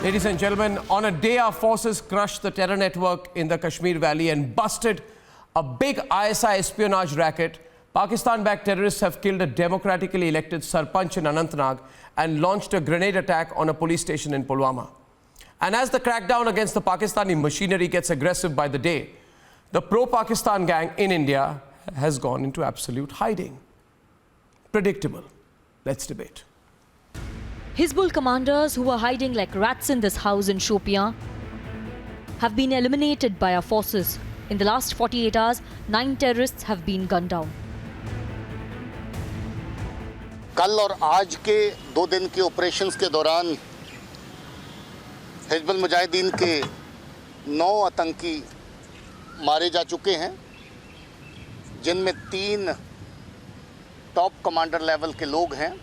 Ladies and gentlemen, on a day our forces crushed the terror network in the Kashmir Valley and busted a big ISI espionage racket, Pakistan-backed terrorists have killed a democratically elected Sarpanch in Anantnag and launched a grenade attack on a police station in Pulwama. And as the crackdown against the Pakistani machinery gets aggressive by the day, the pro-Pakistan gang in India has gone into absolute hiding. Predictable. Let's debate. Hizbul commanders who were hiding like rats in this house in Shopian have been eliminated by our forces. In the last 48 hours, 9 terrorists have been gunned down. कल और आज के 2 दिन के operations के दौरान हिजबुल मुजाहिदीन के 9 आतंकी मारे जा चुके हैं, जिनमें 3 टॉप कमांडर लेवल के लोग हैं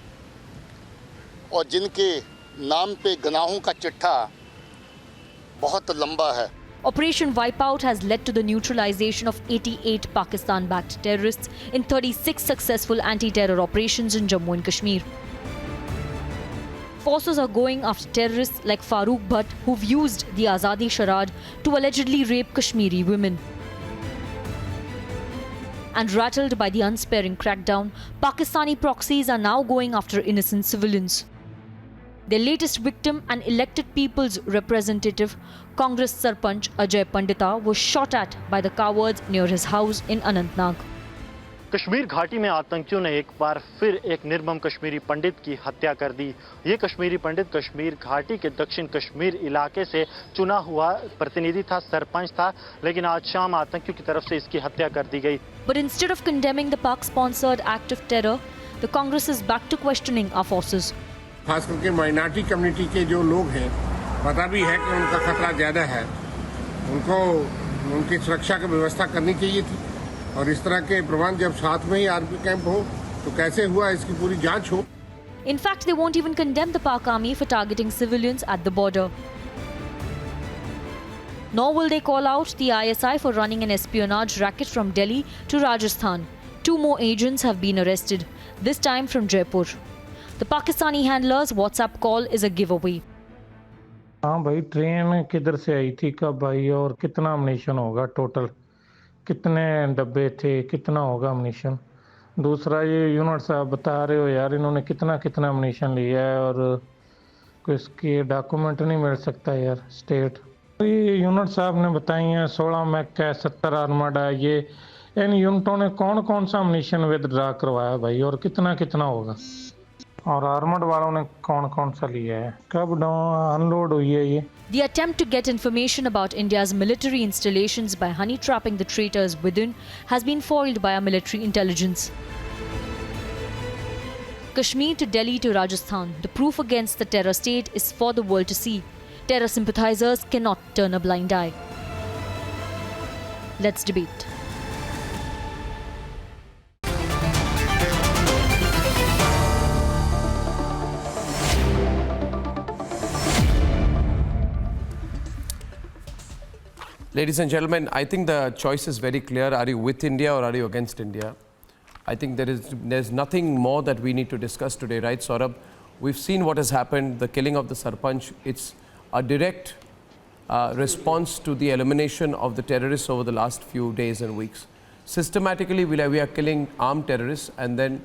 और जिनके नाम पे गुनाहों का चिट्ठा बहुत लंबा है. Operation Wipeout has led to the neutralization of 88 Pakistan-backed terrorists in 36 successful anti-terror operations in Jammu and Kashmir. Forces are going after terrorists like Farooq Bhatt, who've used the Azadi Charade to allegedly rape Kashmiri women. And rattled by the unsparing crackdown, Pakistani proxies are now going after innocent civilians. Their latest victim, an elected people's representative, Congress Sarpanch Ajay Pandita, was shot at by the cowards near his house in Anantnag. Kashmir घाटी में आतंकियों ने एक बार फिर एक निर्मम कश्मीरी पंडित की हत्या कर दी. ये कश्मीरी पंडित कश्मीर घाटी के दक्षिण कश्मीर इलाके से चुना हुआ प्रतिनिधि था, सरपंच था, लेकिन आज शाम आतंकियों की तरफ से इसकी हत्या कर दी गई. But instead of condemning the Pak-sponsored act of terror, the Congress is back to questioning our forces. खास करके माइनॉरिटी कम्युनिटी के जो लोग हैं, पता भी है कि उनका खतरा ज़्यादा है, उनको उनकी सुरक्षा की व्यवस्था करनी चाहिए थी. और इस तरह के प्रबंध जब साथ में ही आर्मी कैंप हो तो कैसे हुआ, इसकी पूरी जांच हो. In fact, they won't even condemn the Pak army for targeting civilians at the border. Nor will they call out the ISI for running an espionage racket from Delhi to Rajasthan. 2 more agents have been arrested, this time from Jaipur. The Pakistani handler's WhatsApp call is a giveaway. हाँ भाई, train किधर से आई थी, कब आई और कितना अम्युनिशन होगा, total कितने डब्बे थे, कितना होगा अम्युनिशन. दूसरा, ये यूनिट साहब बता रहे हो यार, इन्होंने कितना कितना अम्युनिशन लिया है और कोई इसके डॉक्यूमेंट नहीं मिल सकता यार स्टेट. ये यूनिट साहब ने बताई हैं 16 मैक है, 70 आर्मर्ड है. ये इन यूनिटों ने कौन कौन सा अम्युनिशन विदड्रा करवाया भाई और कितना कितना होगा, और आर्मर्ड वालों ने कौन कौन सा लिया है, कब अनलोड हुई है ये. The attempt to get information about India's military installations by honey trapping the traitors within has been foiled by our military intelligence. Kashmir to Delhi to Rajasthan, the proof against the terror state is for the world to see. Terror sympathizers cannot turn a blind eye. Let's debate. Ladies and gentlemen, I think the choice is very clear. Are you with India or are you against India? I think there's nothing more that we need to discuss today, right, Saurabh? We've seen what has happened, the killing of the Sarpanch. It's a direct response to the elimination of the terrorists over the last few days and weeks. Systematically, we are killing armed terrorists, and then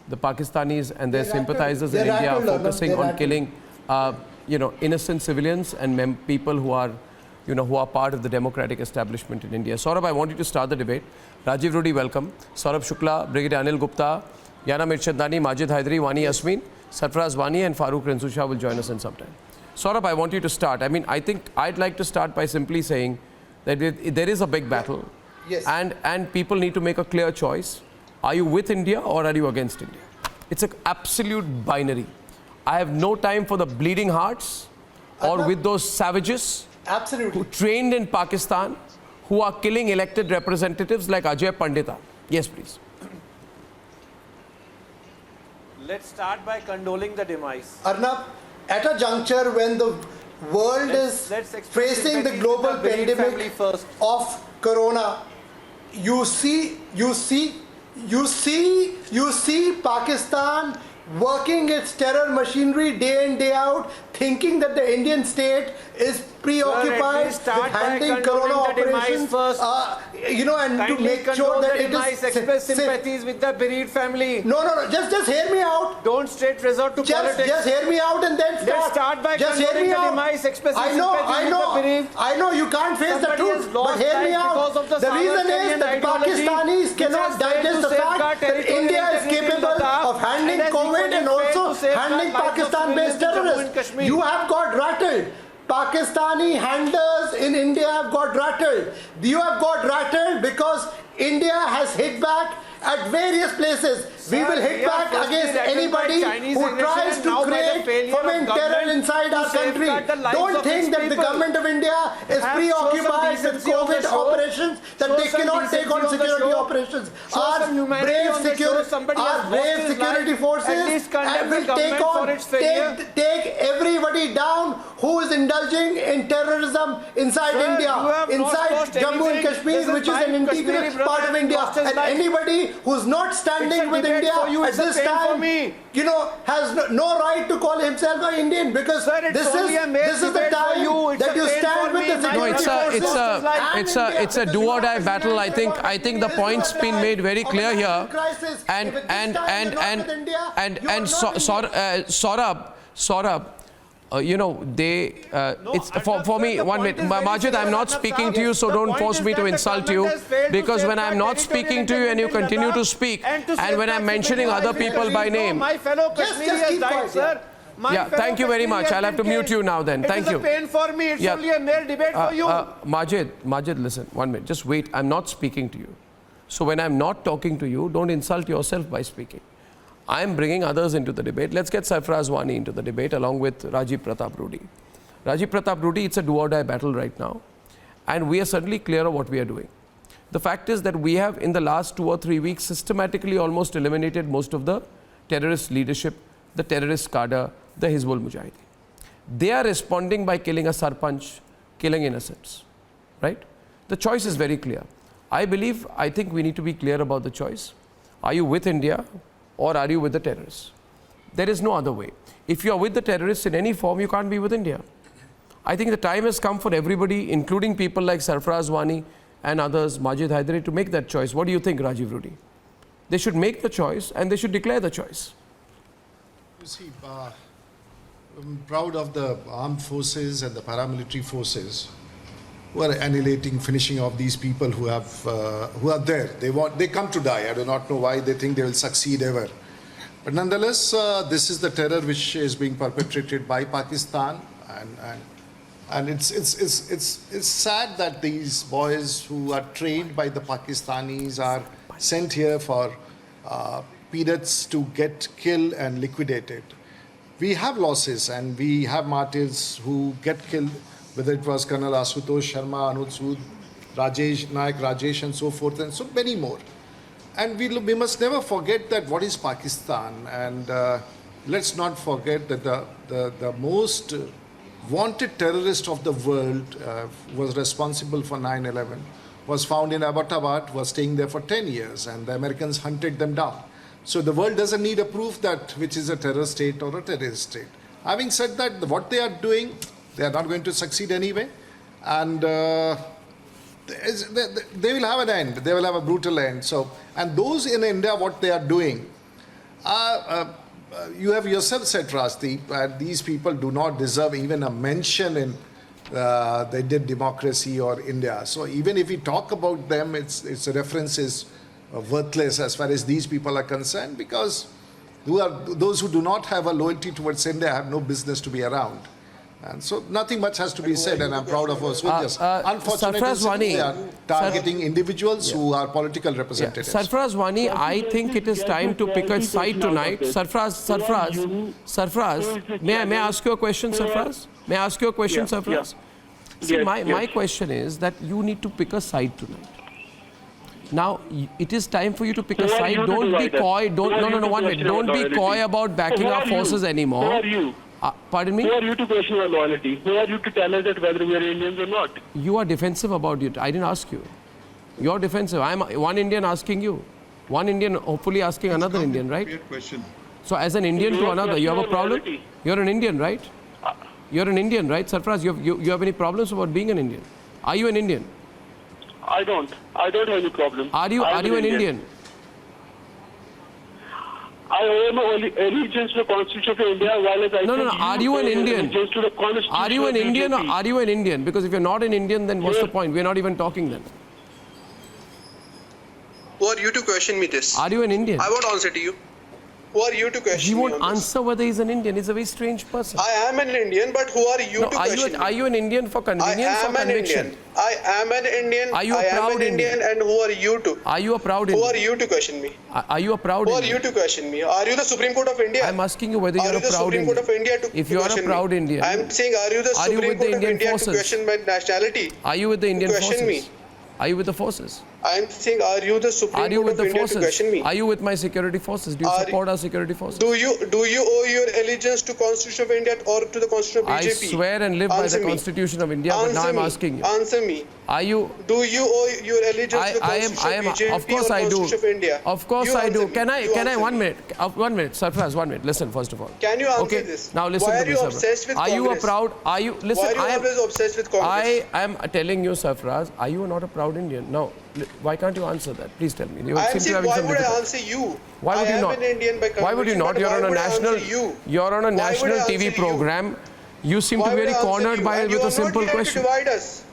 the Pakistanis and their sympathizers in India are focusing on killing innocent civilians and people who are who are part of the democratic establishment in India. Saurabh, I want you to start the debate. Rajiv Rudy, welcome. Saurabh Shukla, Brigadier Anil Gupta, Yana Mirchandani, Majid Haidari, Wani Yasmin, Sarfraz Wani and Farooq Renzusha will join us in some time. Saurabh, I want you to start. I mean, I think I'd like to start by simply saying that there is a big battle. Yes. And people need to make a clear choice. Are you with India or are you against India? It's an absolute binary. I have no time for the bleeding hearts or with those savages. Absolutely. Who trained in Pakistan, who are killing elected representatives like Ajay Pandita. Yes, please. Let's start by condoling the demise. Arnab, at a juncture when the world is facing the global pandemic of corona, you see Pakistan working its terror machinery day in, day out, thinking that the Indian state is preoccupied with handling corona operations, and to make sure that it is express sympathies with the bereaved family. No, just hear me out. Don't straight resort to politics. Just hear me out and then start. Let's start by condoning the demise, expressing sympathy with the bereaved. I know you can't face the truth, but hear me out. The reason is that Pakistanis cannot digest the fact that India is capable of handling COVID and also handling Pakistan-based terrorists. You have got rattled. Pakistani handlers in India have got rattled. You have got rattled because India has hit back at various places. We will hit back against anybody who tries to create foment terror inside our country. Don't think that the government of India is preoccupied with COVID operations, that they cannot take on security operations. Our brave security forces will take everybody down who is indulging in terrorism inside India, inside Jammu and Kashmir, which is an integral part of India. And anybody who's not standing with India at this time, has no right to call himself an Indian, because this is the time that you stand with the security forces. It's a do or die battle. I think the point's been made very clear here. Saurabh, it's for me, 1 minute. Majid, I'm not speaking to you, so don't force me to insult you, because when I'm not speaking to you and you continue to speak, and when I'm mentioning other people by name. My fellow Kashmiri has died, sir. Thank you very much. I'll have to mute you now then. Thank you. It's a pain for me. It's only a mere debate for you. Majid, listen, 1 minute. Just wait. I'm not speaking to you. So when I'm not talking to you, don't insult yourself by speaking. I'm bringing others into the debate. Let's get Sarfaraz Wani into the debate along with Rajiv Pratap Rudy. Rajiv Pratap Rudy, it's a do or die battle right now. And we are certainly clear of what we are doing. The fact is that we have, in the last 2 or 3 weeks, systematically almost eliminated most of the terrorist leadership, the terrorist cadre, the Hizbul Mujahideen. They are responding by killing a sarpanch, killing innocents, right? The choice is very clear. I think we need to be clear about the choice. Are you with India or are you with the terrorists? There is no other way. If you are with the terrorists in any form, you can't be with India. I think the time has come for everybody, including people like Sarfaraz Wani and others, Majid Haidery, to make that choice. What do you think, Rajiv Rudy? They should make the choice and they should declare the choice. You see, I'm proud of the armed forces and the paramilitary forces who are annihilating, finishing off these people who are there. They come to die. I do not know why they think they will succeed ever. But nonetheless, this is the terror which is being perpetrated by Pakistan, and it's sad that these boys who are trained by the Pakistanis are sent here for periods to get killed and liquidated. We have losses and we have martyrs who get killed, whether it was Colonel Asutosh Sharma, Anuj Sood, Rajesh Naik, Rajesh and so forth, and so many more. And we must never forget that what is Pakistan, and let's not forget that the most wanted terrorist of the world was responsible for 9/11, was found in Abbottabad, was staying there for 10 years, and the Americans hunted them down. So the world doesn't need a proof that which is a terror state or a terrorist state. Having said that, what they are doing, they are not going to succeed anyway, and they will have an end. They will have a brutal end. So, and those in India, what they are doing, you have yourself said, Rajdeep, these people do not deserve even a mention in the Indian democracy or India. So even if we talk about them, its reference is worthless as far as these people are concerned, because those who do not have a loyalty towards India have no business to be around. And so nothing much has to be said, and I'm proud of our soldiers. Unfortunately, they are targeting individuals who are political representatives. Sarfaraz Wani, I think it is time to pick a side tonight. Sarfaraz, may I ask you a question, Sarfaraz? May I ask you a question, Sarfaraz? See, my question is that you need to pick a side tonight. Now, it is time for you to pick a side. Don't be coy. No, 1 minute. Don't be coy about backing our forces anymore. Who are you? Pardon me? Who are you to question our loyalty? Who are you to tell us that whether we are Indians or not? You are defensive about it. I didn't ask you. You're defensive. I'm one Indian asking you. One Indian hopefully asking another Indian, right? Question. So as an Indian to Your another, you have a problem? loyalty. You're an Indian, right? You're an Indian, right, Sarfraz? You have any problems about being an Indian? Are you an Indian? I don't have any problem. Are you an Indian? I owe my allegiance to the Constitution of India, while as I No. think Are you an owe Indian? allegiance to the Constitution Are you an of Indian or BJP. are you an Indian? Because if you're not an Indian, then what's the point? We're not even talking then. Who are you to question me this? Are you an Indian? I won't answer to you. Who are you to He question me won't on this? answer whether he's an Indian. He's a very strange person. I am an Indian, but who are you No, to are question you me? an Indian for I convenience or am an conviction? Indian. I am an Indian. Are you a I am proud an Indian, Indian? and who are you to? Are you a proud Who Indian? are you to question me? Are you a proud Who are Indian? you to question me? Are you the Supreme Court of India? I'm asking you whether Are you're you a the proud Supreme Indian. Court of India to If you are a question proud me? Indian, I'm saying, are you the are you Supreme with the Court of Indian India forces? to question my nationality? Are you with the Indian question forces? me? Are you with the forces? I'm saying, are you the Supreme Are you Court with of the India to forces? question me? Are you with my security forces? Do you Are- support our security forces? Do you owe your allegiance to Constitution of India or to the Constitution of I BJP? swear and live by Answer the me. Constitution of India, but now Answer I'm me. asking you. Answer me. Are you? Do you owe your allegiance to the Constitution of BJP of course or I do. Constitution of India? Of course You I do. answer me. Can I, You answer 1 me. minute, 1 minute, Sarfraz, 1 minute. Listen, first of all. Can you answer Okay, this? now listen Why to are me, you Sarfraz. obsessed with Are you a Congress? proud, are you, listen, Why are you I am, always obsessed with Congress? I am telling you, Sarfraz, are you not a proud Indian? No. Why can't you answer that? Please tell me. You I seem am to saying, having why some would I difficulty. answer you? Why would I you am not? an Indian by Why would you conviction, not? but You're why on a would I answer national. you? You're on a Why would I national answer TV you? program. You seem to Why be would very I answer cornered you? by And with you a are simple not here to question. divide us.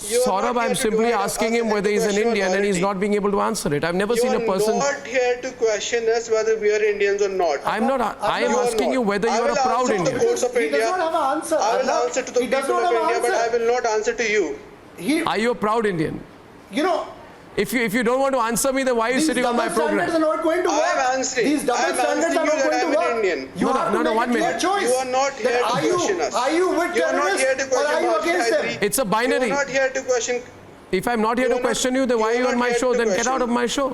You are Saurabh, not here I'm to simply divide asking us him and whether to he's an question our Indian and he's loyalty. not being able to answer it. I've never You seen a are person. not here to question us whether we are Indians or not. I'm not. I am You are asking not. you whether I you're a will proud answer to Indian. the courts of He India. does not have an answer. I will Arnab. answer to the He does people not of have an India, but I answer. will not answer to you. He, Are you a proud Indian? you know, If you don't want to answer me, then why are you these sitting on my double standards are program? not going to I work. am answering. These double I am standards answering are you not that going I to am an work. Indian. You No, have no, to no, make 1 a clear minute. choice. You are not That here to question us. Are you with You are not here to terrorists or question are you Bashir against Hydari. them? It's a binary. You are not here to question. If I'm not here You to are not- question you, then why are you you are on not my here show? to Then get question. out of my show.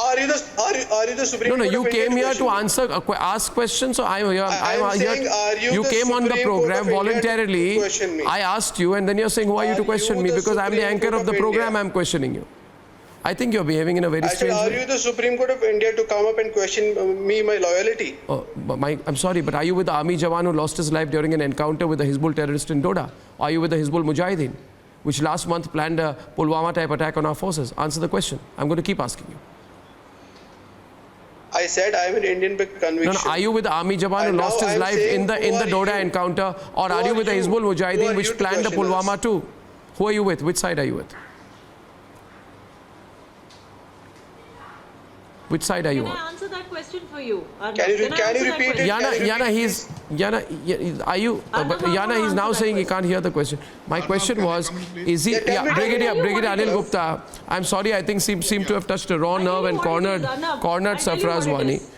Are you the Supreme No, Court you of India came here to question me? answer, ask questions. So I'm here. I am saying, are you You the came on the Supreme Court program of India to voluntarily. question me? I asked you, and then you're saying, who are you to Are question you me? the Because I'm the Supreme anchor Court of the of program. India? I'm questioning you. I think you're behaving in a very I said, strange are way. you the Supreme Court of India to come up and question me, my loyalty? Oh, I'm sorry, but are you with the army jawan who lost his life during an encounter with a Hizbul terrorist in Doda? Or are you with the Hizbul Mujahideen, which last month planned a Pulwama-type attack on our forces? Answer the question. I'm going to keep asking you. I said I am an Indian by conviction. No, are you with the army jawan who And lost now his I'm life saying, in the who are Doda you? encounter? Or Who are you are with the you? Hizbul Who Mujahideen are which you to planned the question Pulwama us? too? Who are you with? Which side are you with? Which side are you Can on? I answer that question for you? Arnab? Can you I repeat answer that it? question? Are you? But Yana, he's now saying he can't hear the question. My question was, is he? Yeah, tell me. Brigadier I'll tell you what Anil it is. Gupta. I'm sorry, I think seem to have touched a raw I'll tell nerve you and what it cornered is, Arnab. cornered I'll tell you Sarfraz what it Wani. is.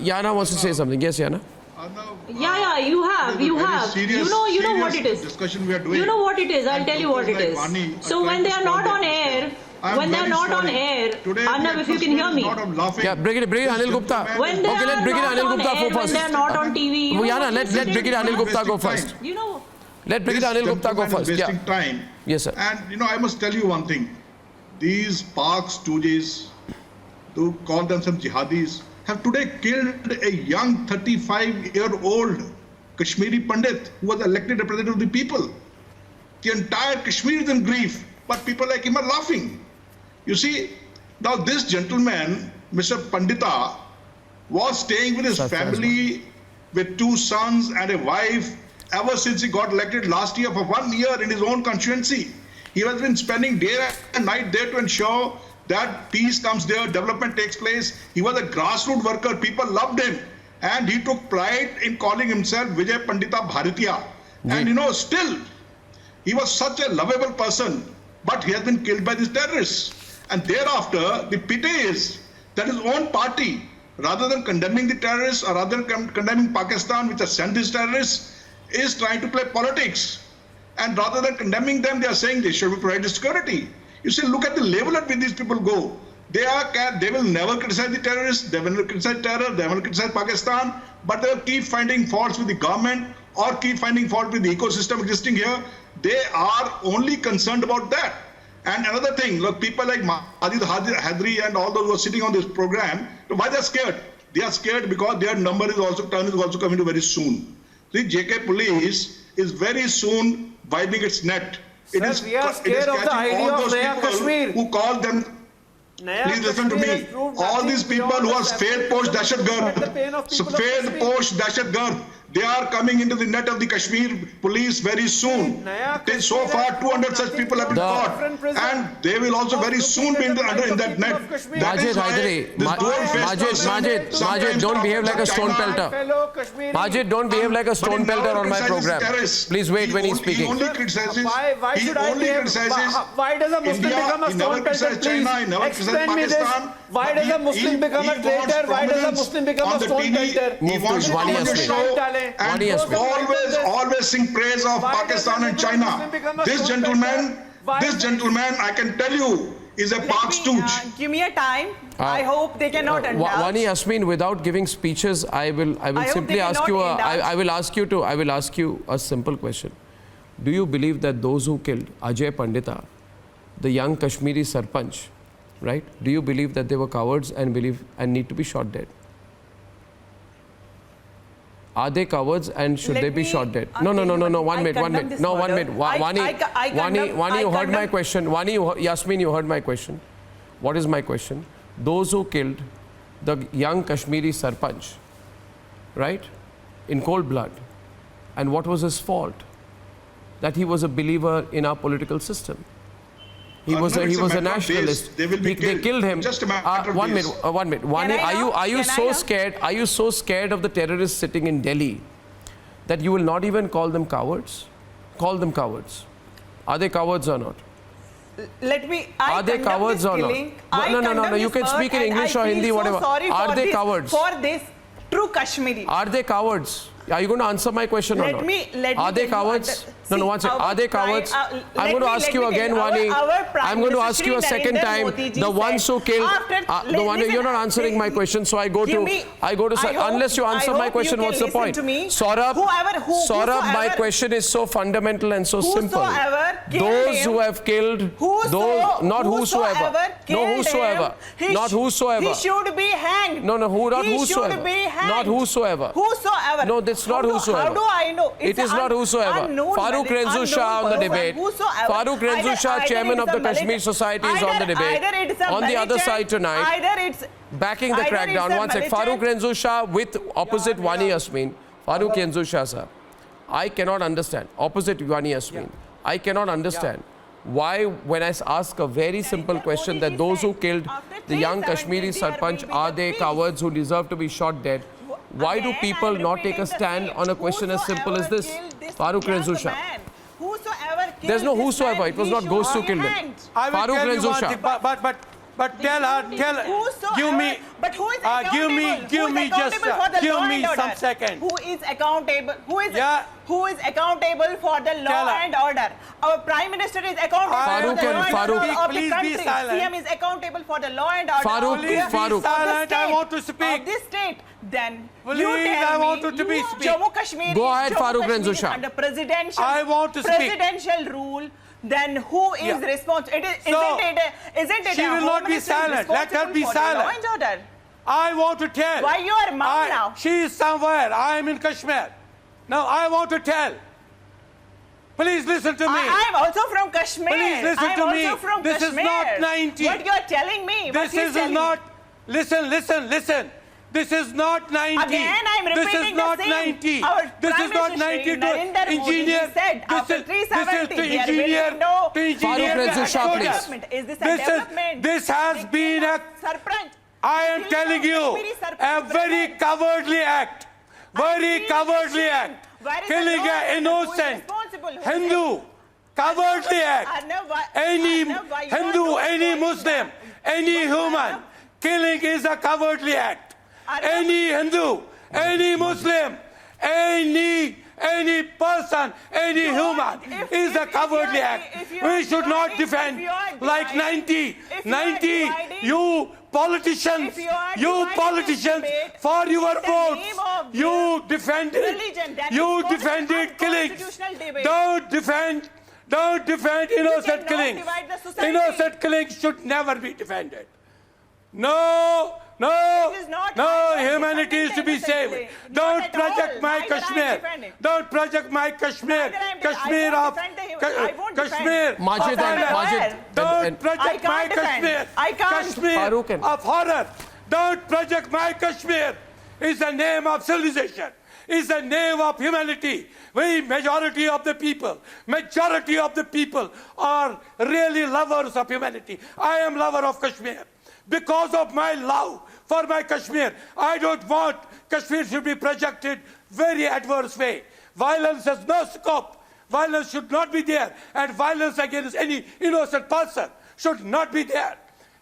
Yana wants to say something. Yes, Yana. Yeah, you have. You know what it is. Discussion we are doing. You know what it is. I'll tell you what it is. Vani are So when trying they to are not spoil on the air, I'm when they are very not on sorry. air, Today, Arnab, if you can hear me. Yeah, Brigadier Anil Gupta. When they Okay, let are Brigadier not Anil on Gupta air, go when first. they are not on TV, you know Yana, what let you say? Brigadier Anil Gupta go first. You know. Let Brigadier Anil Gupta go first. Yeah. Wasting time. Yes, sir. And I must tell you one thing. These Pak stooges, who call themselves jihadis, have today killed a young 35-year-old Kashmiri Pandit who was elected representative of the people. The entire Kashmir is in grief, but people like him are laughing. You see, now this gentleman, Mr. Pandita, was staying with his family with 2 sons and a wife ever since he got elected last year for 1 year in his own constituency. He has been spending day and night there to ensure that peace comes there, development takes place. He was a grassroots worker. People loved him. And he took pride in calling himself Vijay Pandita Bharatiya. And still, he was such a lovable person, but he has been killed by these terrorists. And thereafter, the pity is that his own party, rather than condemning the terrorists or rather than condemning Pakistan, which has sent these terrorists, is trying to play politics. And rather than condemning them, they are saying they should be provided security. You see, look at the level at which these people go. They will never criticize the terrorists, they will never criticize terror, they will criticize Pakistan, but they will keep finding faults with the government or keep finding fault with the ecosystem existing here. They are only concerned about that. And another thing, look, people like Majid Hydari and all those who are sitting on this program, why they're scared? They are scared because their turn is also coming to very soon. See, JK Police is very soon wiping its net. Sir, we are scared of the idea of Naya Kashmir. Who call them. Please listen to me. All these people who are faith post Dahshatgard, they are coming into the net of the Kashmir police very soon. So far, 200 such people have been caught, and they will also very soon be in that net. Majid Hydari, Majid, don't behave like a stone pelter. Majid, don't behave like a stone pelter on my program. Please wait when he's speaking. He only criticizes. Why should I behave? Why does a Muslim become a stone pelter? Please explain me this. Why does a Muslim become a traitor? Why does a Muslim become a stone pelter? He wants to come on the show and always sing praise of Pakistan and China. This gentleman, I can tell you, is a Pak stooge. Give me a time. I hope they cannot indulge. Wani Yasmin, without giving speeches, I will simply ask you. I will ask you a simple question. Do you believe that those who killed Ajay Pandita, the young Kashmiri Sarpanch, right? Do you believe that they were cowards and need to be shot dead? Are they cowards and should they be shot dead? No. 1 minute. No, 1 minute. Wani, you heard my question. Yasmin, you heard my question. What is my question? Those who killed the young Kashmiri Sarpanch, right? In cold blood. And what was his fault? That he was a believer in our political system. He was a nationalist. They killed him. Just a matter of 1 minute. 1 minute. Wani, are you so scared? Are you so scared of the terrorists sitting in Delhi that you will not even call them cowards? Call them cowards. Are they cowards or not? Are they cowards or not? No. You can speak in English or Hindi, whatever. Are they cowards? For this true Kashmiri. Are they cowards? Are you going to answer my question or not? Are they cowards? No, one second. Are they cowards? I'm going to ask you again, Wani. I'm going to ask you a second time. The ones who killed, you're not answering my question, so I go to, unless you answer my question, what's the point? Saurabh, my question is so fundamental and so simple. Those who have killed, not whosoever. Not whosoever. He should be hanged. Not whosoever. Not whosoever. No, it's not whosoever. How do I know? It is not whosoever. Farooq Renzu Shah on the debate. Farooq Renzu Shah, chairman of the Kashmir Society, is on the debate. On the other side tonight, backing the crackdown. One sec. Farooq Renzu Shah with opposite Wani Yasmin. Farooq Renzu Shah, sir. I cannot understand. Opposite Wani Yasmin. I cannot understand why, when I ask a very simple question that those who killed the young Kashmiri Sarpanch, are they cowards who deserve to be shot dead? Why do people not take a stand on a question as simple as this? Farooq Renzu Shah. There's no whosoever. It was not ghosts who killed him. Farooq Renzu Shah. But tell her, give me some second. Who is accountable? Who is accountable for the law and order? Our Prime Minister is accountable for the law and order of the country. CM is accountable for the law and order Farooq, I want to speak. Of this state. Then please, you tell I want me, to be speak. Jammu Kashmir. Go ahead, Farooq Renzu Shah. Under presidential, I want to speak. Presidential rule. Then who is responsible? Isn't it? She will not be silent. Let her be silent. I want to tell. Why you are mum now? She is somewhere. I am in Kashmir. Now I want to tell. Please listen to me. I am also from Kashmir. Please listen to me. This is not 90. What you are telling me? This is not. Listen. This is not 90. Again, I'm repeating this is not the same. 90. Our this Prime is not Minister 90 to engineer. Said after 370, to engineer. Farooq Renzu Shah, please. Is this a development? This has been a. I am telling you, a very cowardly act. Very cowardly act. Killing an innocent Hindu. Cowardly act. Any Hindu, any Muslim, any human. Killing is a cowardly act. Any Hindu, any Muslim, any person, any human is a cowardly act. We should not defend like 90. You politicians, for your votes, you defended killings. Don't defend innocent killings. Innocent killings should never be defended. No No, This is not- no, I am not humanity is to be defending saved. innocent. Don't Not at project all. my Neither I am Kashmir. defending. Don't project my Kashmir. Neither I am Kashmir I won't of defend I won't Kashmir. defend. Majid Of and horror. Majid. Don't and- project I my can't defend. Kashmir. I can't. Kashmir Farooq and- of horror. Don't project my Kashmir. Is the name of civilization. Is the name of humanity. We majority of the people are really lovers of humanity. I am lover of Kashmir. Because of my love for my Kashmir, I don't want Kashmir to be projected very adverse way. Violence has no scope. Violence should not be there. And violence against any innocent person should not be there.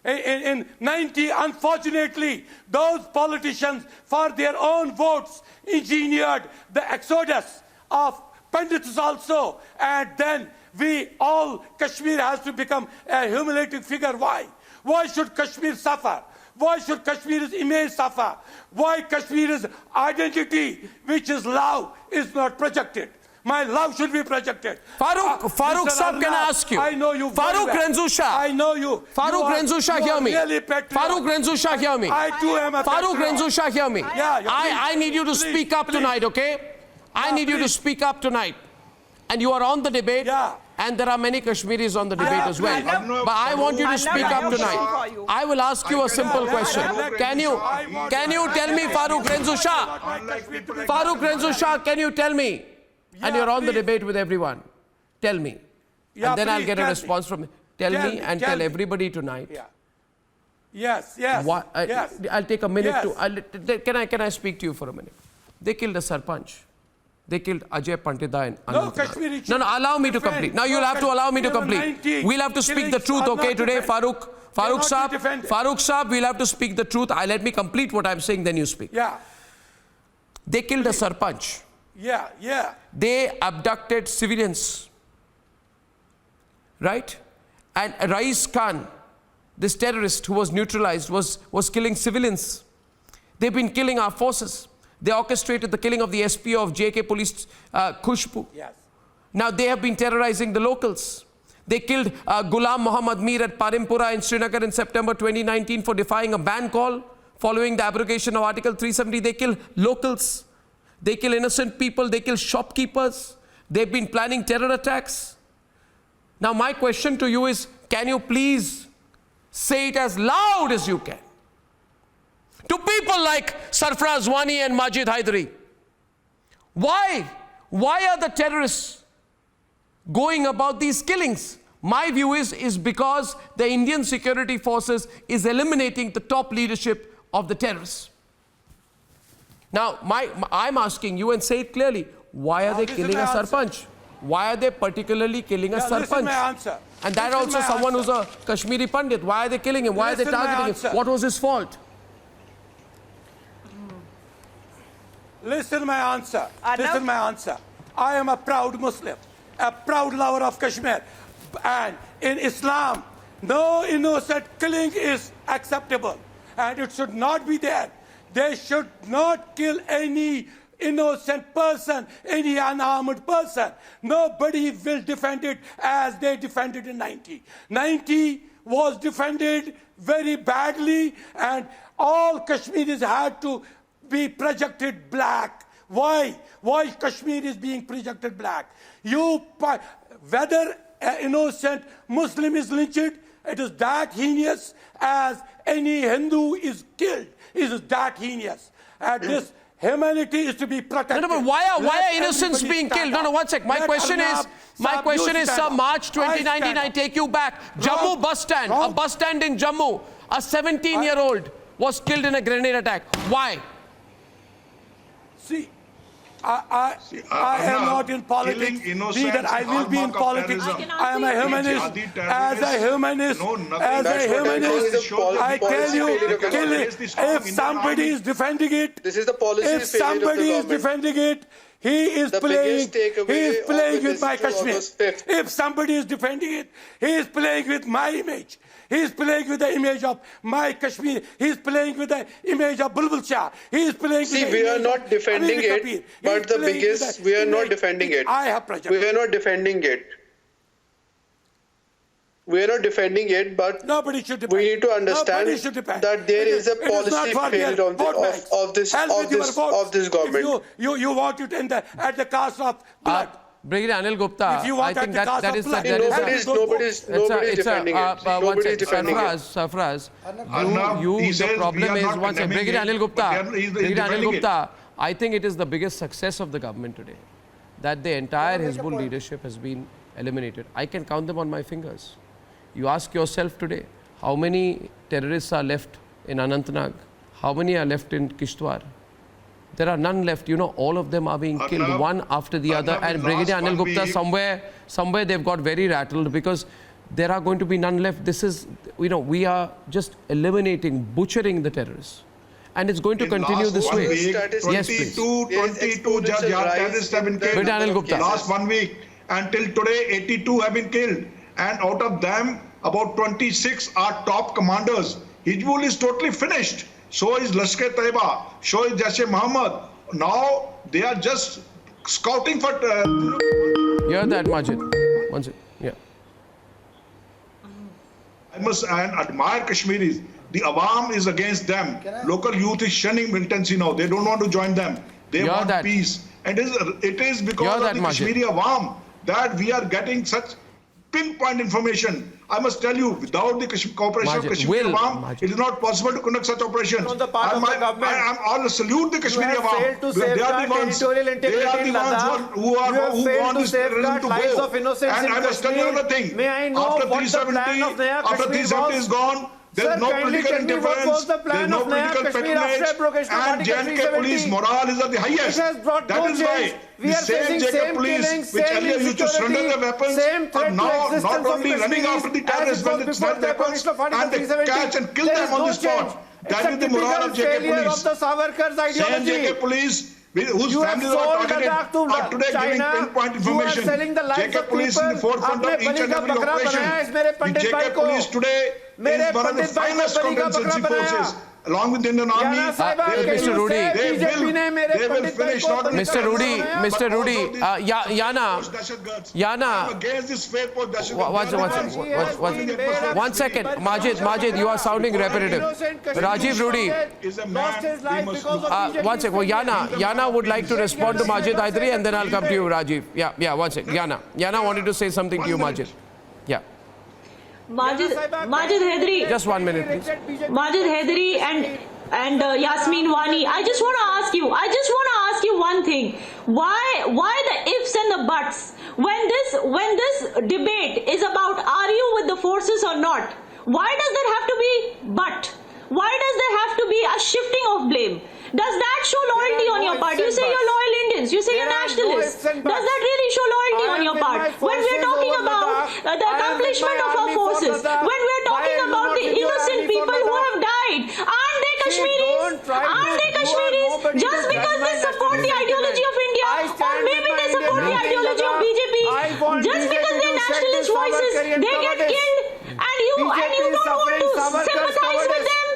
In 90, unfortunately, those politicians, for their own votes, engineered the exodus of Pandits also. And then Kashmir has to become a humiliating figure. Why? Why should Kashmir suffer? Why should Kashmir's image suffer? Why Kashmir's identity, which is love, is not projected? My love should be projected. Farooq Mr. Sahab, can I ask you? I know you. Farooq Renzu Shah. I know you. Farooq Renzu Shah, hear me. Really Farooq Renzu Shah, hear me. I too am a Farooq patriot. Renzu Shah, hear me. Yeah, I need you to speak up tonight, okay? I need you to speak up tonight. And you are on the debate. Yeah. And there are many Kashmiris on the debate as well. But I want you to speak up tonight. I will ask you a simple question. Can you tell me, Farooq Renzu Shah? Farooq Renzu Shah, can you tell me? And you're on the debate with everyone. Tell me. And then I'll get a response from you. Tell me and tell everybody tonight. Yes. I'll take a minute Yes. Can I speak to you for a minute? They killed a Sarpanch. They killed Ajay Pandita in No, Anantnag. Kashmiri. No, allow me to complete. Now you'll have to allow me to complete. We'll have to speak the truth, okay, today, Farooq Saab, we'll have to speak the truth. Let me complete what I'm saying, then you speak. Yeah. They killed a Sarpanch. Yeah. They abducted civilians. Right? And Rais Khan, this terrorist who was neutralized, was killing civilians. They've been killing our forces. They orchestrated the killing of the SPO of JK Police, Khushbu. Yes. Now they have been terrorizing the locals. They killed Ghulam Muhammad Mir at Parimpura in Srinagar in September 2019 for defying a ban call following the abrogation of Article 370. They kill locals. They kill innocent people. They kill shopkeepers. They've been planning terror attacks. Now my question to you is, can you please say it as loud as you can to people like Sarfraz Wani and Majid Haidari? Why are the terrorists going about these killings? My view is because the Indian security forces is eliminating the top leadership of the terrorists. Now, I'm asking you, and say it clearly, why are they killing a Sarpanch? Why are they particularly killing a Sarpanch? Listen my answer. And that also someone who's a Kashmiri Pandit. Why are they killing him? Why are they targeting him? What was his fault? Listen my answer. Listen my answer. I am a proud Muslim, a proud lover of Kashmir. And in Islam, no innocent killing is acceptable. And it should not be there. They should not kill any innocent person, any unarmed person. Nobody will defend it as they defended in 90. 90 was defended very badly, and all Kashmiris had to be projected black. Why? Why Kashmir is being projected black? Whether an innocent Muslim is lynched, it is that heinous as any Hindu is killed. It is that heinous. And this humanity is to be protected. No, but why are innocents being killed? No, one sec. My question is, sir, March 2019, I take you back. Jammu bus stand, a bus stand in Jammu, a 17-year-old was killed in a grenade attack. Why? See, I am not in politics. Neither I will be in politics. I am a humanist. As a humanist, I tell you, if somebody is defending it, if somebody is defending it, he is playing with my Kashmir. If somebody is defending it, he is playing with my image. He is playing with the image of my Kashmir. He is playing with the image of Bulbul Shah. He is playing with the we are not defending it, but the biggest, we are not defending it. I have projected. We are not defending it. We are not defending it, but nobody should defend. we need to understand that there is a policy failure of this government. You want it at the cost of blood. Brigadier Anil Gupta, if you want I think that is nobody's defending it. Nobody's defending it. Sarfraz, the problem is, once Brigadier Anil Gupta, I think it is the biggest success of the government today, that the entire Hizbul leadership has been eliminated. I can count them on my fingers. You ask yourself today, how many terrorists are left in Anantnag? How many are left in Kishtwar? There are none left. You know, all of them are being killed one after the other. And Brigadier Anil Gupta, somewhere they've got very rattled because there are going to be none left. This is, you know, we are just eliminating, butchering the terrorists. And it's going to continue this way. Yes, please. 22 terrorists have been killed. Last 1 week. Until today, 82 have been killed. And out of them, about 26 are top commanders. Hizbul is totally finished. So is Lashkar-e-Taiba. So is Jaish-e-Mohammed. Now they are just scouting for... Hear that, Majid. One second. Yeah. I must admire Kashmiris. The Awam is against them. Local youth is shunning militancy now. They don't want to join them. They want peace. And it is because of the Kashmiri Awam that we are getting such pinpoint information. I must tell you, without the cooperation of Kashmiri Awam, it is not possible to conduct such operations. I salute the Kashmiri Awam. They are the ones who want this terrorism to go. And I must tell you another thing. After 370 is gone, there is no political interference, there is no political patronage, and J&K police morale is at the highest. That is why the same JK police, which earlier used to surrender their weapons, are now not only running after the terrorists when it's not weapons, and they catch and kill them on the spot. That is the morale of JK police. Same JK police, whose families are targeted, are today giving pinpoint information. JK police in the forefront of each and every operation. The JK police today is one of the finest contingency forces. Along with the Indian Army, Mr. Rudy, they will finish not only Mr. Rudy, Yana, against this fake one second, Majid, you are sounding repetitive. Rajiv Rudy, one second. Well, Yana would like to respond to Majid Hydari, and then I'll come to you, Rajiv. Yeah, one second. Yana wanted to say something to you, Majid. Yeah. Majid Hydari. Just 1 minute, please. Majid Hydari and Yasmin Wani. I just want to ask you one thing. Why the ifs and the buts? When this debate is about are you with the forces or not? Why does there have to be but? Why does there have to be a shifting of blame? Does that show loyalty on your part? You say you're loyal Indians, you say you're nationalists. Does that really show loyalty on your part? When we're talking about the accomplishment of our forces, when we're talking about the innocent people who have died, aren't they Kashmiris? Just because they support the ideology of India, or maybe they support the ideology of BJP, just because they're nationalist voices, they get killed, and you don't want to sympathize with them.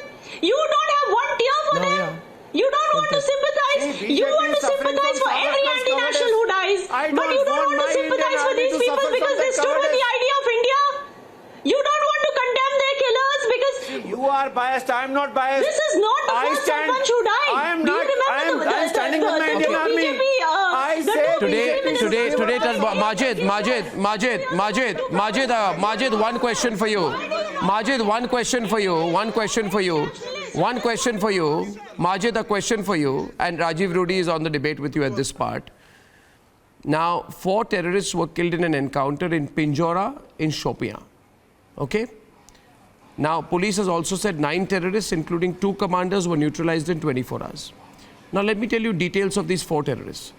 You don't have one tear for them. You don't want to sympathize. You want to sympathize for every anti-national who dies. But you don't want to sympathize for these people because they stood with the idea of India. You don't want to condemn their killers because... You are biased. I am not biased. This is not the first Sarpanch who died. I am not. I am standing with the Indian Army. Majid, one question for you. Majid, a question for you, and Rajiv Rudy is on the debate with you at this part. Now, 4 terrorists were killed in an encounter in Pinjora in Shopian. Okay? Now, police has also said 9 terrorists, including 2 commanders, were neutralized in 24 hours. Now, let me tell you details of these 4 terrorists.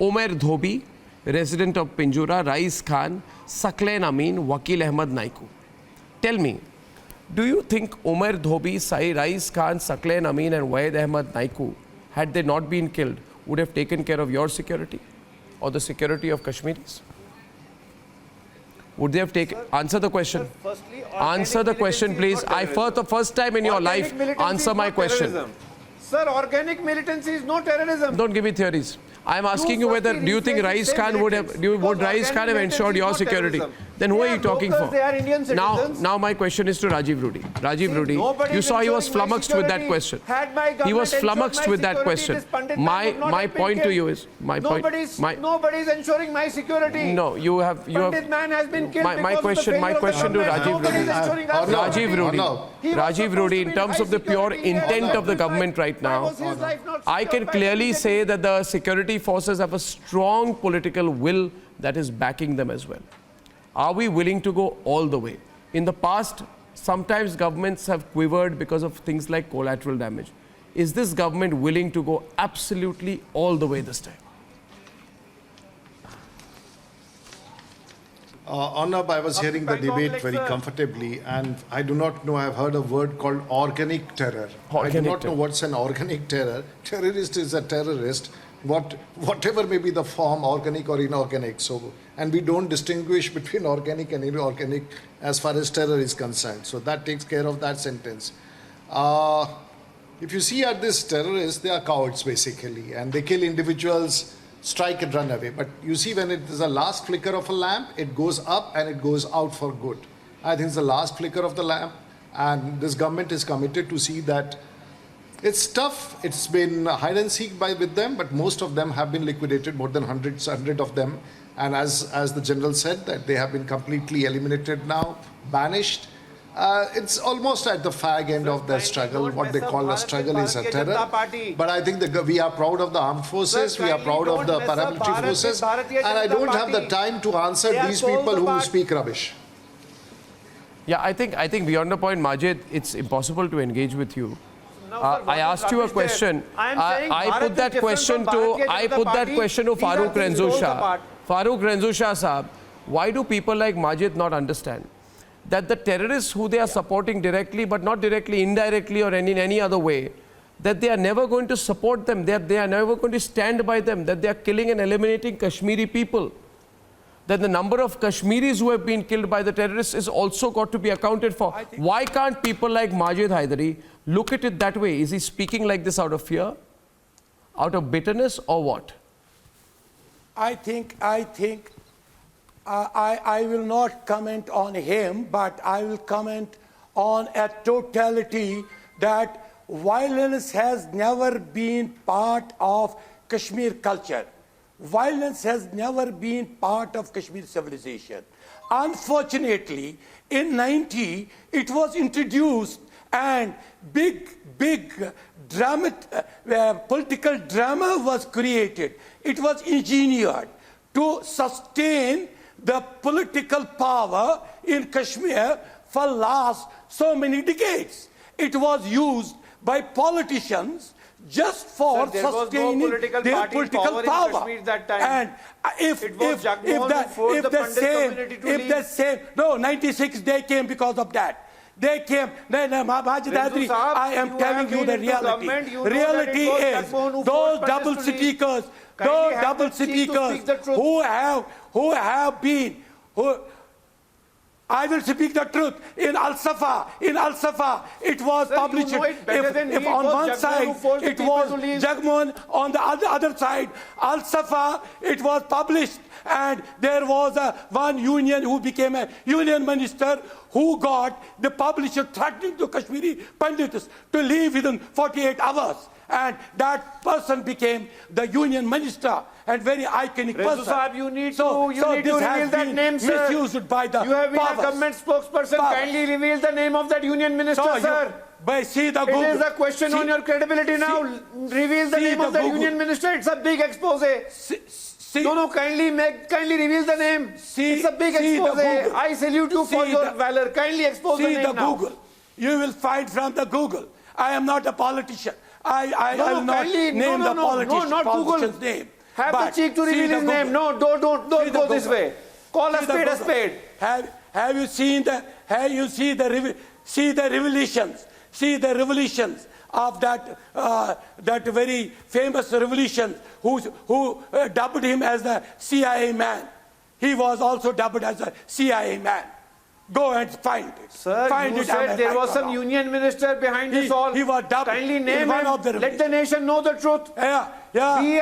Omer Dhobi, resident of Pinjora, Rais Khan, Sakleen Amin, Wakil Ahmad Naiku. Tell me, do you think Omer Dhobi, Rais Khan, Sakleen Amin and Wahid Ahmad Naiku, had they not been killed, would have taken care of your security or the security of Kashmiris? Would they have taken... Answer the question. Answer the question, please. For the first time in your life, answer my question. Sir, organic militancy is no terrorism. Don't give me theories. I'm asking you whether, do you think Rais Khan would Rais Khan have ensured your security? then who are you talking locals, for? They are Indian citizens. Now my question is to Rajiv Rudi. Rajiv Rudi, you saw he was flummoxed with that question. He was flummoxed with that question. My point to you is Nobody's ensuring my security. No, you have. Pandit man has been killed. My question to Rajiv Rudi, in terms of the pure intent of the government right now, I can clearly say that the security forces have a strong political will that is backing them as well. Are we willing to go all the way? In the past, sometimes governments have quivered because of things like collateral damage. Is this government willing to go absolutely all the way this time? Arnab, I was hearing the debate very comfortably, and I do not know, I've heard a word called organic terror. I do not know what's an organic terror. Terrorist is a terrorist, whatever may be the form, organic or inorganic. So, and we don't distinguish between organic and inorganic as far as terror is concerned. So that takes care of that sentence. If you see at this terrorists, they are cowards basically, and they kill individuals, strike and run away. But you see, when it is the last flicker of a lamp, it goes up and it goes out for good. I think it's the last flicker of the lamp, and this government is committed to see that. It's tough. It's been hide and seek with them, but most of them have been liquidated, more than 100 of them. And as the general said, that they have been completely eliminated now, banished. It's almost at the fag end of their struggle. What they call a struggle is a terror. But I think we are proud of the armed forces, we are proud of the paramilitary forces, and I don't have the time to answer these people who speak rubbish. Yeah, I think beyond the point, Majid, it's impossible to engage with you. I asked you a question. I put that question to Farooq Renzusha. Farooq Renzusha Saab, why do people like Majid not understand that the terrorists who they are supporting directly, but not directly, indirectly or in any other way, that they are never going to support them, that they are never going to stand by them, that they are killing and eliminating Kashmiri people, that the number of Kashmiris who have been killed by the terrorists is also got to be accounted for. Why can't people like Majid Haidari look at it that way? Is he speaking like this out of fear, out of bitterness, or what? I will not comment on him, but I will comment on a totality that violence has never been part of Kashmir culture. Violence has never been part of Kashmir civilization. Unfortunately, in 90, it was introduced, and big political drama was created. It was engineered to sustain the political power in Kashmir for last so many decades. It was used by politicians just for sustaining their political power. And if the same, no, 96 they came because of that. They came, Majid Haidari, I am telling you the reality. Reality is those double speakers who have been, I will speak the truth. In Al-Safa, it was published. If on one side it was Jagmohan, on the other side, Al-Safa, it was published. And there was one union who became a union minister who got the publisher threatening to Kashmiri Pandits to leave within 48 hours. And that person became the union minister, and very iconic person. Sahab, you need to reveal that name, sir. Misused by the You have been a government spokesperson. Kindly reveal the name of that union minister, sir. See the Google. It is a question on your credibility now. Reveal the name of the union minister. It's a big expose. Kindly reveal the name. It's a big expose. I salute you for your valor. Kindly expose the name now. Google. You will find from the Google. I am not a politician. I will not name the politician's name. Have the cheek to reveal his name. No, don't go this way. Call a spade a spade. Have you seen the revolutions? See the revolutions of that very famous revolution who dubbed him as the CIA man. He was also dubbed as a CIA man. Go and find it. Sir, find you it. said there was some union minister behind this all. He was dubbed. Kindly name one him. of the Let the nation know the truth. Yeah. Be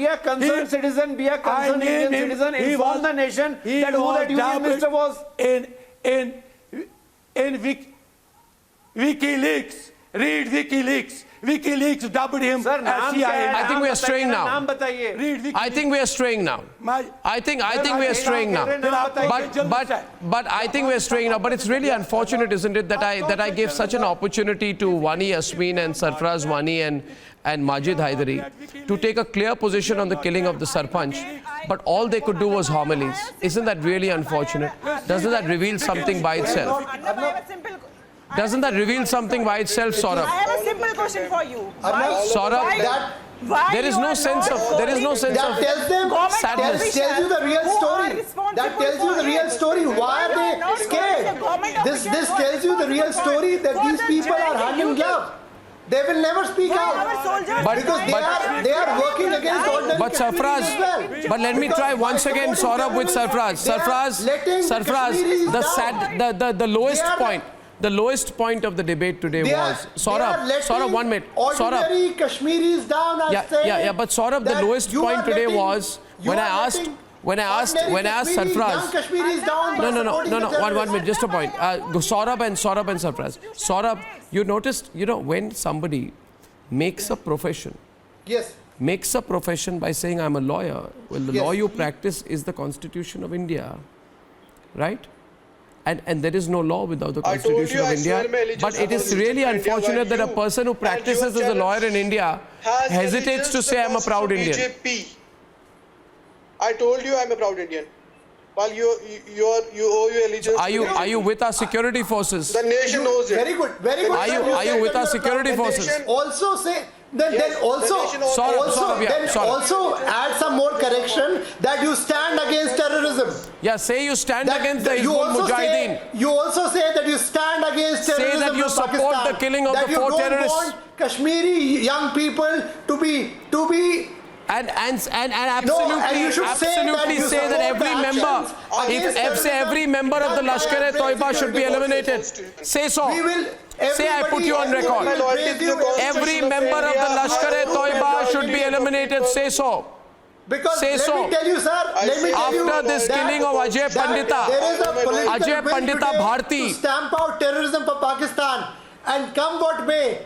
a concerned citizen, be a concerned Indian citizen, inform the nation that who that union minister was. In WikiLeaks. Read WikiLeaks. WikiLeaks dubbed him as CIA. I think we are straying now. I think we are straying now. I think we are straying now. But I think we are straying now. But it's really unfortunate, isn't it, that I gave such an opportunity to Wani Yasmin and Sarfraz Wani and Majid Haidari to take a clear position on the killing of the Sarpanch. But all they could do was homilies. Isn't that really unfortunate? Doesn't that reveal something by itself? Doesn't that reveal something by itself, Saurabh? I have a simple question for you. Saurabh, there is no sense of that tells them sadness. tells you the real story. That tells you the real story. Why are they scared? This tells you the real story that these people are hand in glove. They will never speak out because they are working against ordinary But Sarfraz, as well. but let me try once again, Saurabh, with Sarfraz. Sarfraz, the lowest point. The lowest point of the debate today was Saurabh, 1 minute. Ordinary Kashmiris down. But Saurabh, the lowest point today was when I asked Sarfraz. No, 1 minute, just a point. Saurabh and Sarfraz. Saurabh, you noticed, when somebody makes a profession. Yes. Makes a profession by saying I'm a lawyer. Well, the law you practice is the Constitution of India, right? And there is no law without the Constitution of India. But it is really unfortunate that a person who practices as a lawyer in India hesitates to say I'm a proud Indian. I told you I'm a proud Indian. Well, you owe your allegiance. Are you with our security forces? The nation knows it. Very good. Very good. Are you with our security forces? Also say. Also add some more correction that you stand against terrorism. Yeah, say you stand against the Hizbul Mujahideen. You also say that you stand against terrorism. Say that you support the killing of the 4 terrorists. That you don't want Kashmiri young people to be. And absolutely say that every member of the Lashkar-e-Toiba should be eliminated. Say so. Say I put you on record. Every member of the Lashkar-e-Toiba should be eliminated. Say so. Because say so. Let me tell you, sir. After this killing of Ajay Pandita, Ajay Pandita Bharti, to stamp out terrorism for Pakistan, and come what may,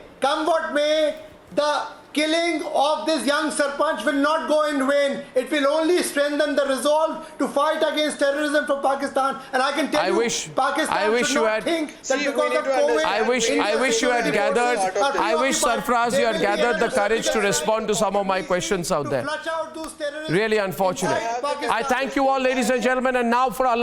the killing of this young Sarpanch will not go in vain. It will only strengthen the resolve to fight against terrorism for Pakistan. And I can tell Pakistan should not think that because of COVID... I wish you had gathered... I wish, Sarfraz, you had gathered the courage to respond to some of my questions out there. Really unfortunate. I thank you all, ladies and gentlemen, and now for Allah.